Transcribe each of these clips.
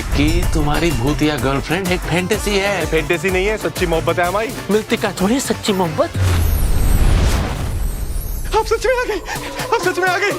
विक्की, तुम्हारी भूतिया गर्लफ्रेंड एक फैंटेसी है। फैंटेसी नहीं है, सच्ची मोहब्बत है हमारी। मृतिका थोड़ी सच्ची मोहब्बत। आप सच में आ गए, आप सच में आ गए,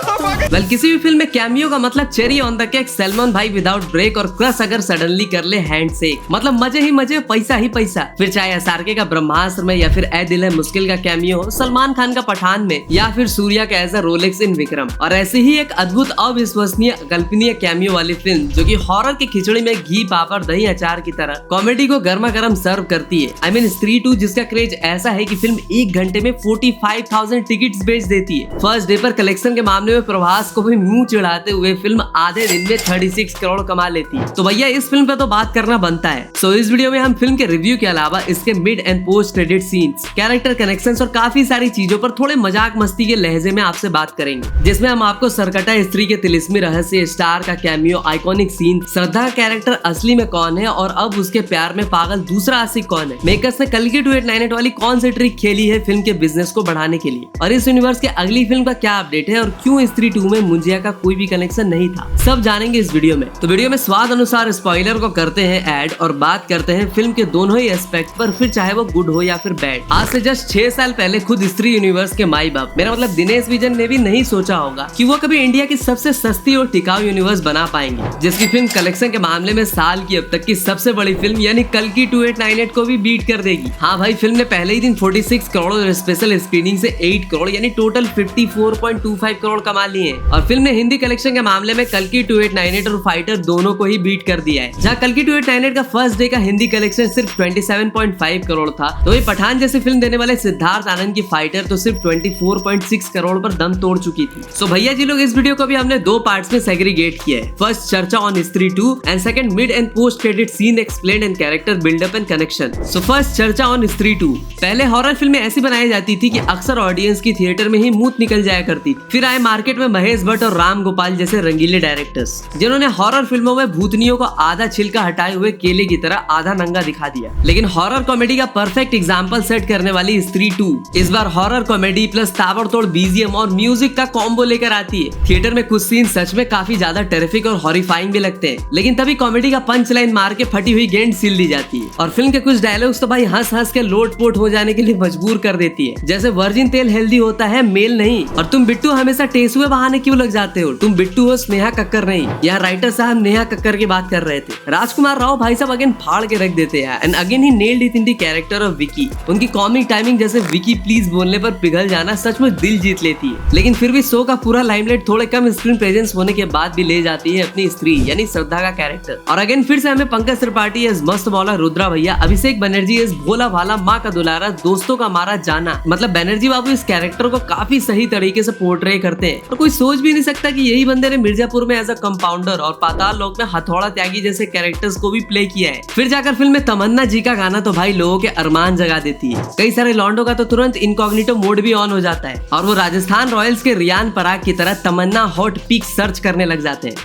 आप आ गए। वेल, किसी भी फिल्म में कैमियो का मतलब cherry on the cake, Salman भाई विदाउट ब्रेक और क्रश अगर सडनली कर ले हैंडशेक, मतलब मजे ही मजे, पैसा ही पैसा। फिर चाहे एसआरके का ब्रह्मास्त्र में या फिर ए दिल है मुश्किल का कैमियो हो, सलमान खान का पठान में या फिर सूर्या का एज अ रोलेक्स इन विक्रम। और ऐसी ही एक अद्भुत अविश्वसनीय कल्पनीय कैमियो वाली फिल्म जो कि हॉरर की खिचड़ी में घी पापड़ दही अचार की तरह कॉमेडी को गर्मा गर्म सर्व करती है। I mean, स्त्री 2 जिसका क्रेज ऐसा है कि फिल्म 1 घंटे में 45,000 टिकट बेच देती है। फर्स्ट डे पर कलेक्शन के मामले में प्रभास को भी मुंह चिढ़ाते हुए फिल्म आधे दिन में 36 करोड़ कमा लेती है। तो भैया इस फिल्म पे तो बात करना बनता है। सो इस वीडियो में हम फिल्म के रिव्यू के अलावा इसके mid and post credit scenes, character connections और काफी सारी चीजों पर थोड़े मजाक मस्ती के लहजे में आपसे बात करेंगे, जिसमें हम आपको सरकटा स्त्री के तिलिस्मी रहस्य, स्टार का कैमियो, आइकॉनिक सीन, श्रद्धा का कैरेक्टर असली में कौन है और अब उसके प्यार में पागल दूसरा आशिक कौन है, मेकर्स ने कल्कि 2898 वाली कौन सी ट्रिक खेली है फिल्म के बिजनेस को बढ़ाने के लिए, और इस यूनिवर्स के अगली फिल्म का क्या अपडेट है और क्यों स्त्री 2 में मुंजिया का कोई भी कनेक्शन नहीं था, सब जानेंगे इस वीडियो में। तो वीडियो में स्वाद अनुसार स्पॉइलर को करते हैं ऐड और बात करते हैं फिल्म के दोनों ही एस्पेक्ट पर, फिर चाहे वो गुड हो या फिर बैड। आज से जस्ट 6 साल पहले खुद स्त्री यूनिवर्स के माई बाप, मेरा मतलब दिनेश विजन ने भी नहीं सोचा होगा कि वो कभी इंडिया की सबसे सस्ती और टिकाऊ यूनिवर्स बना पाएंगे, जिसकी फिल्म कलेक्शन के मामले में साल की अब तक की सबसे बड़ी फिल्म यानी कल्कि 2898 को भी बीट कर देगी। हाँ भाई, फिल्म ने पहले ही दिन 46 करोड़ और स्पेशल स्क्रीनिंग से 8 करोड़ यानी टोटल 54.25 करोड़ कमा लिए हैं। और फिल्म ने हिंदी कलेक्शन के मामले में कल्कि 2898 और फाइटर दोनों को ही बीट कर दिया है। जहां कल्कि 2898 का फर्स्ट डे का हिंदी कलेक्शन सिर्फ 27.5 करोड़ था, तो वही पठान जैसी फिल्म देने वाले सिद्धार्थ आनंद की फाइटर तो सिर्फ 24.6 करोड़ पर दम तोड़ चुकी थी। सो भैया जी लोग, इस वीडियो को भी हमने 2 पार्ट्स में सेग्रीगेट किया है। फर्स्ट चर्चा on Stree 2 and second mid and post credit scene explained and character buildup and connection. So first चर्चा ऑन स्त्री 2। पहले हॉरर फिल्में ऐसी बनाई जाती थी कि अक्सर ऑडियंस की थिएटर में ही मूत निकल जाया करती। फिर आए मार्केट में महेश भट्ट और राम गोपाल जैसे रंगीले डायरेक्टर्स, जिन्होंने हॉरर फिल्मों में भूतनियों को आधा छिलका हटाए हुए केले की तरह आधा नंगा दिखा दिया। लेकिन हॉरर कॉमेडी का परफेक्ट एग्जांपल सेट करने वाली स्त्री 2 इस बार हॉरर कॉमेडी प्लस ताबड़तोड़ बीजीएम और म्यूजिक का कॉम्बो लेकर आती है। थिएटर में कुछ सीन सच में काफी ज्यादा टेरिफिक और हॉरिफाइंग भी लगते हैं, लेकिन तभी कॉमेडी का पंच लाइन मार के फटी हुई गेंद सील दी जाती है। और फिल्म के कुछ डायलॉग्स तो भाई हंस हंस के लोटपोट हो जाने के लिए मजबूर कर देती है, जैसे वर्जिन तेल हेल्दी होता है, मेल नहीं, और तुम बिट्टू हमेशा टेसुए बहाने क्यों लग जाते हो, तुम बिट्टू हो स्नेहा कक्कर नहीं। यहाँ राइटर साहब नेहा कक्कर की बात कर रहे थे। राजकुमार राव भाई साहब अगेन फाड़ के रख देते हैं and again he nailed it in the character of Vicky. उनकी कॉमिक टाइमिंग जैसे विकी प्लीज बोलने पर पिघल जाना सच में दिल जीत लेती है, लेकिन फिर भी शो का पूरा लाइमलाइट थोड़े कम स्क्रीन प्रेजेंस होने के बाद भी ले जाती है अपनी स्त्री यानी श्रद्धा का कैरेक्टर। और अगेन फिर से हमें पंकज त्रिपाठी एज मस्त मौला रुद्रा भैया, अभिषेक बनर्जी एज भोला भाला माँ का दुलारा दोस्तों का मारा जाना, मतलब बनर्जी बाबू इस कैरेक्टर को काफी सही तरीके से पोर्ट्रे करते हैं। और कोई सोच भी नहीं सकता कि यही बंदे ने मिर्जापुर में एज अ कंपाउंडर और पाताल लोक में हथौड़ा त्यागी जैसे कैरेक्टर्स को भी प्ले किया है। फिर जाकर फिल्म में तमन्ना जी का गाना तो भाई लोगों के अरमान जगा देती है। कई सारे लॉन्डो का तो तुरंत इनकॉग्निटो मोड भी ऑन हो जाता है और वो राजस्थान रॉयल्स के रियान पराग की तरह तमन्ना हॉट पीक सर्च करने लग जाते हैं।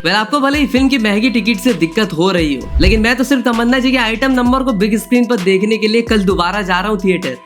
वेल, आपको भले ही फिल्म की महंगी टिकट से दिक्कत हो रही हो, लेकिन मैं तो सिर्फ तमन्ना जी के आइटम नंबर को बिग स्क्रीन पर देखने के लिए कल दोबारा जा रहा हूँ थिएटर।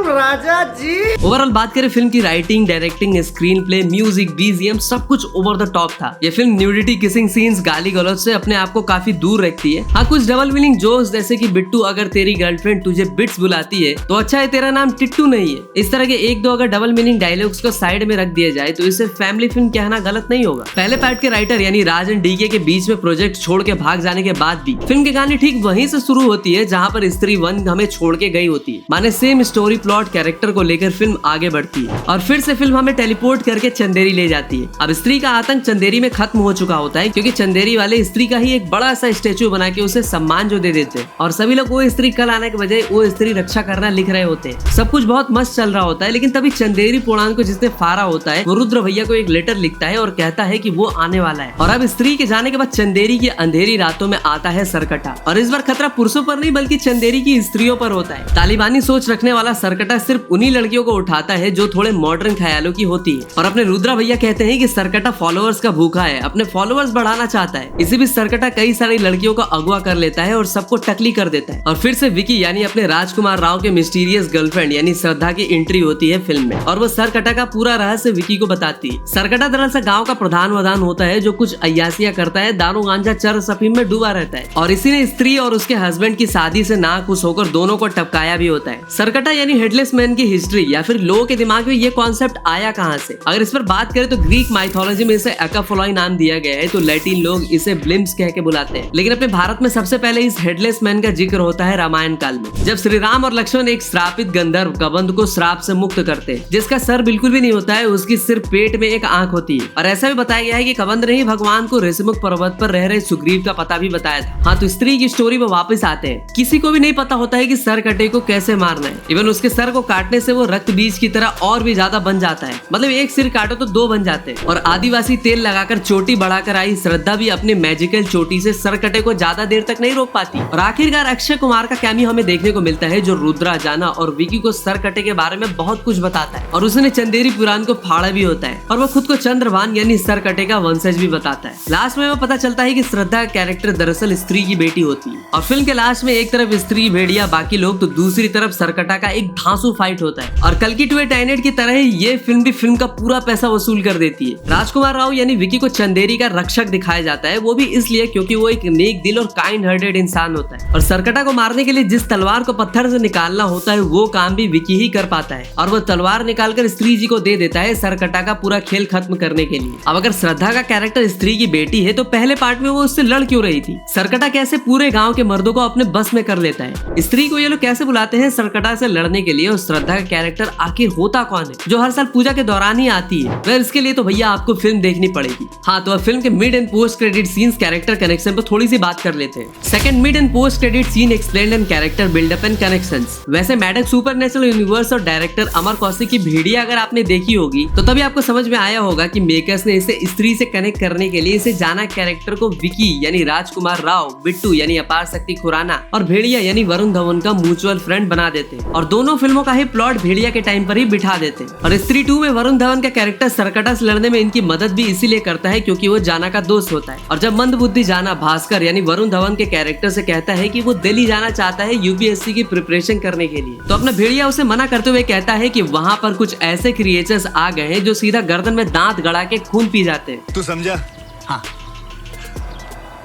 राजा जी। ओवरऑल बात करें फिल्म की writing, directing, screen play, music, BGM सब कुछ ओवर द टॉप था। ये फिल्म न्यूडिटी, किसिंग सीन्स, गाली गलौज से अपने आप को काफी दूर रखती है। हाँ, कुछ डबल मीनिंग जोक्स जैसे कि बिट्टू अगर तेरी गर्लफ्रेंड तुझे बिट्स बुलाती है तो अच्छा है तेरा नाम टिट्टू नहीं है, इस तरह के 1-2 अगर डबल मीनिंग डायलॉग्स को साइड में रख दिया जाए तो इसे फैमिली फिल्म कहना गलत नहीं होगा। पहले पार्ट के राइटर यानी राज एंड डीके के बीच में प्रोजेक्ट छोड़ के भाग जाने के बाद भी फिल्म की कहानी ठीक वहीं से शुरू होती है जहाँ पर स्त्री 1 हमें छोड़ के गई होती है। माने सेम स्टोरी प्लॉट कैरेक्टर को लेकर फिल्म आगे बढ़ती है और फिर से फिल्म हमें टेलीपोर्ट करके चंदेरी ले जाती है। अब स्त्री का आतंक चंदेरी में खत्म हो चुका होता है, क्योंकि चंदेरी वाले स्त्री का ही एक बड़ा सा स्टेचू बना के उसे सम्मान जो दे देते हैं और सभी लोग वो स्त्री कल आने के बजाय वो स्त्री रक्षा करना लिख रहे होते हैं। सब कुछ बहुत मस्त चल रहा होता है, लेकिन तभी चंदेरी पुराण को जिसने फाड़ा होता है वो रुद्र भैया को एक लेटर लिखता है और कहता है कि वो आने वाला है। और अब स्त्री के जाने के बाद चंदेरी की अंधेरी रातों में आता है सरकटा, और इस बार खतरा पुरुषों पर नहीं बल्कि चंदेरी की स्त्रियों पर होता है। तालिबानी सोच रखने वाला सरकटा सरकटा सिर्फ उन्हीं लड़कियों को उठाता है जो थोड़े मॉडर्न ख्यालों की होती है। और अपने रुद्रा भैया कहते हैं कि सरकटा फॉलोअर्स का भूखा है, अपने फॉलोअर्स बढ़ाना चाहता है। इसी बीच सरकटा कई सारी लड़कियों को अगवा कर लेता है और सबको टकली कर देता है। और फिर से विकी यानी अपने राजकुमार राव के मिस्टीरियस गर्लफ्रेंड यानी श्रद्धा की एंट्री होती है फिल्म में और वो सरकटा का पूरा रहस्य विकी को बताती है। सरकटा दरअसल गांव का प्रधान वधान होता है जो कुछ अय्यासियां करता है, दारू गांजा चर सफीम में डूबा रहता है और इसी ने स्त्री और उसके हस्बैंड की शादी से नाखुश होकर दोनों को टपकाया भी होता है। सरकटा यानी हेडलेस मैन की हिस्ट्री या फिर लोगों के दिमाग में ये कॉन्सेप्ट आया कहां से? अगर इस पर बात करें तो ग्रीक माइथोलॉजी में इसे अकाफोलाई नाम दिया गया है, तो लैटिन लोग इसे ब्लिम्स कह के बुलाते हैं। लेकिन अपने भारत में सबसे पहले इस हेडलेस मैन का जिक्र होता है रामायण काल में, जब श्री राम और लक्ष्मण एक श्रापित गंधर्व कबंध को श्राप से मुक्त करते हैं, जिसका सर बिल्कुल भी नहीं होता है, उसकी सिर्फ पेट में एक आंख होती है। और ऐसा भी बताया गया है कि कबंध ने ही भगवान को ऋषिमुख पर्वत पर रह रहे सुग्रीव का पता भी बताया था। हाँ, तो स्त्री की स्टोरी में वापस आते हैं। किसी को भी नहीं पता होता है कि सरकटे को कैसे मारना है। इवन उसके सर को काटने से वो रक्त बीज की तरह और भी ज्यादा बन जाता है, मतलब एक सिर काटो तो दो बन जाते हैं। और आदिवासी तेल लगाकर चोटी बढ़ाकर आई श्रद्धा भी अपने मैजिकल चोटी से सरकटे को ज्यादा देर तक नहीं रोक पाती। और आखिरकार अक्षय कुमार का कैमियो हमें देखने को मिलता है जो रुद्रा, जाना और विकी को सरकटे के बारे में बहुत कुछ बताता है और उसने चंदेरी पुराण को फाड़ा भी होता है और वो खुद को चंद्रभान यानी सरकटे का वंशज भी बताता है। लास्ट में वो पता चलता है कि श्रद्धा का कैरेक्टर दरअसल स्त्री की बेटी होती है और फिल्म के लास्ट में एक तरफ स्त्री भेड़िया बाकी लोग तो दूसरी तरफ सरकटा का एक धांसू फाइट होता है। और कल की टू टाइनेट की तरह ही ये फिल्म भी फिल्म का पूरा पैसा वसूल कर देती है। राजकुमार राव यानी विकी को चंदेरी का रक्षक दिखाया जाता है, वो भी इसलिए क्योंकि वो एक नेक दिल और काइंड हार्टेड इंसान होता है और सरकटा को मारने के लिए जिस तलवार को पत्थर से निकालना होता है वो काम भी विकी ही कर पाता है और वो तलवार निकालकर स्त्री जी को दे देता है सरकटा का पूरा खेल खत्म करने के लिए। अब अगर श्रद्धा का कैरेक्टर स्त्री की बेटी है तो पहले पार्ट में वो उससे लड़ क्यों रही थी? सरकटा कैसे पूरे गांव के मर्दों को अपने बस में कर लेता है? स्त्री को ये लोग कैसे बुलाते हैं सरकटा से लड़ने के लिए? और श्रद्धा का कैरेक्टर आखिर होता कौन है जो हर साल पूजा के दौरान ही आती है? वह इसके लिए तो भैया आपको फिल्म देखनी पड़ेगी। हाँ, तो अब फिल्म के mid and post credit scenes character connection पर थोड़ी सी बात कर लेते हैं। Second, mid and post credit scene explained and character buildup and connections. वैसे मैडक सुपरनेचुरल यूनिवर्स और डायरेक्टर अमर कौशिक की भेड़िया अगर आपने देखी होगी तो तभी आपको समझ में आया होगा कि मेकर्स ने इसे स्त्री से कनेक्ट करने के लिए इसे जाना कैरेक्टर को विकी यानी राजकुमार राव, बिट्टू यानी अपार शक्ति खुराना और भेड़िया यानी वरुण धवन का म्यूचुअल फ्रेंड बना देते हैं और दोनों फिल्मों का ही प्लॉट भेड़िया के टाइम पर ही बिठा देते हैं। और स्त्री 2 में वरुण धवन का कैरेक्टर सरकटा से लड़ने में इनकी मदद भी इसीलिए करता है क्योंकि वो जाना का दोस्त होता है। और जब मंदबुद्धि जाना भास्कर यानी वरुण धवन के कैरेक्टर से कहता है कि वो दिल्ली जाना चाहता है यूपीएससी की प्रिपरेशन करने के लिए, तो अपना भेड़िया उसे मना करते हुए कहता है कि वहाँ पर कुछ ऐसे क्रिएचर्स आ गए हैं जो सीधा गर्दन में दांत गड़ा के खून पी जाते हैं। तू समझा? हाँ।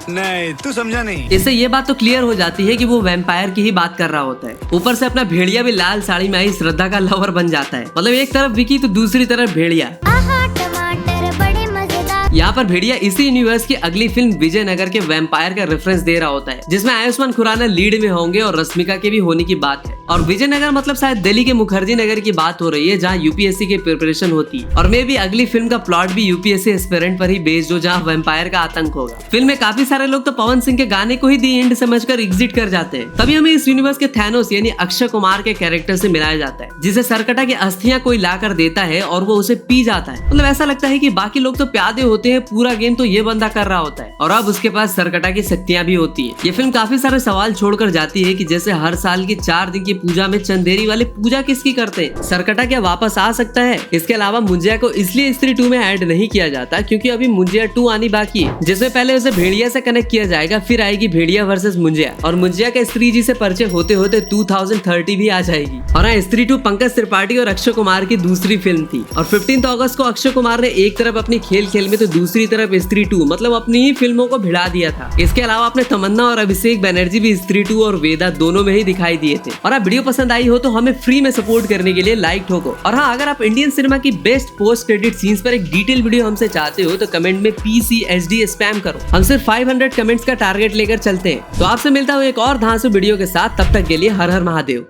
नहीं, तू समझा नहीं। इससे ये बात तो क्लियर हो जाती है कि वो वैम्पायर की ही बात कर रहा होता है। ऊपर से अपना भेड़िया भी लाल साड़ी में आई श्रद्धा का लवर बन जाता है, मतलब एक तरफ विकी तो दूसरी तरफ भेड़िया। यहाँ पर भेड़िया इसी यूनिवर्स की अगली फिल्म विजयनगर के वैम्पायर का रेफरेंस दे रहा होता है जिसमें आयुष्मान खुराना लीड में होंगे और रश्मिका के भी होने की बात है। और विजयनगर मतलब शायद दिल्ली के मुखर्जी नगर की बात हो रही है जहाँ यूपीएससी की प्रिपरेशन होती है और मे भी अगली फिल्म का प्लॉट भी यूपीएससी एस्पिरेंट पर ही बेस्ड हो जहाँ वैम्पायर का आतंक होगा। फिल्म में काफी सारे लोग तो पवन सिंह के गाने को ही दी एंड समझकर एग्जिट कर जाते हैं। तभी हमें इस यूनिवर्स के थैनोस यानी अक्षय कुमार के कैरेक्टर से मिलाया जाता है जिसे सरकटा की अस्थियां कोई ला कर देता है और वो उसे पी जाता है। मतलब ऐसा लगता है कि बाकी लोग तो प्यादे होते हैं, पूरा गेम तो ये बंदा कर रहा होता है और अब उसके पास सरकटा की शक्तियां भी होती है। ये फिल्म काफी सारे सवाल छोड़कर जाती है कि जैसे हर साल की 4 दिन की पूजा में चंदेरी वाले पूजा किसकी करते हैं? सरकटा क्या वापस आ सकता है? इसके अलावा मुंजिया को इसलिए स्त्री 2 में ऐड नहीं किया जाता क्योंकि अभी मुंजिया 2 आनी बाकी है जिसमें पहले उसे भेड़िया से कनेक्ट किया जाएगा, फिर आएगी भेड़िया वर्सेस मुंजिया और मुंजिया के स्त्री जी से परिचय होते होते 2030 भी आ जाएगी। और हाँ, स्त्री 2 पंकज त्रिपाठी और अक्षय कुमार की दूसरी फिल्म थी और 15 अगस्त को अक्षय कुमार ने एक तरफ अपनी खेल में तो दूसरी तरफ स्त्री 2 मतलब अपनी ही फिल्मों को भिड़ा दिया था। इसके अलावा अपने तमन्ना और अभिषेक बैनर्जी भी स्त्री 2 और वेदा दोनों में ही दिखाई दिए थे। और आप वीडियो पसंद आई हो तो हमें फ्री में सपोर्ट करने के लिए लाइक ठोको। और हाँ, अगर आप इंडियन सिनेमा की बेस्ट पोस्ट क्रेडिट सीन्स पर एक डिटेल वीडियो हमसे चाहते हो तो कमेंट में PCHD स्पैम करो। हम सिर्फ 500 कमेंट्स का टारगेट लेकर चलते हैं। तो आपसे मिलता हूँ एक और धांसू वीडियो के साथ, तब तक के लिए हर हर महादेव।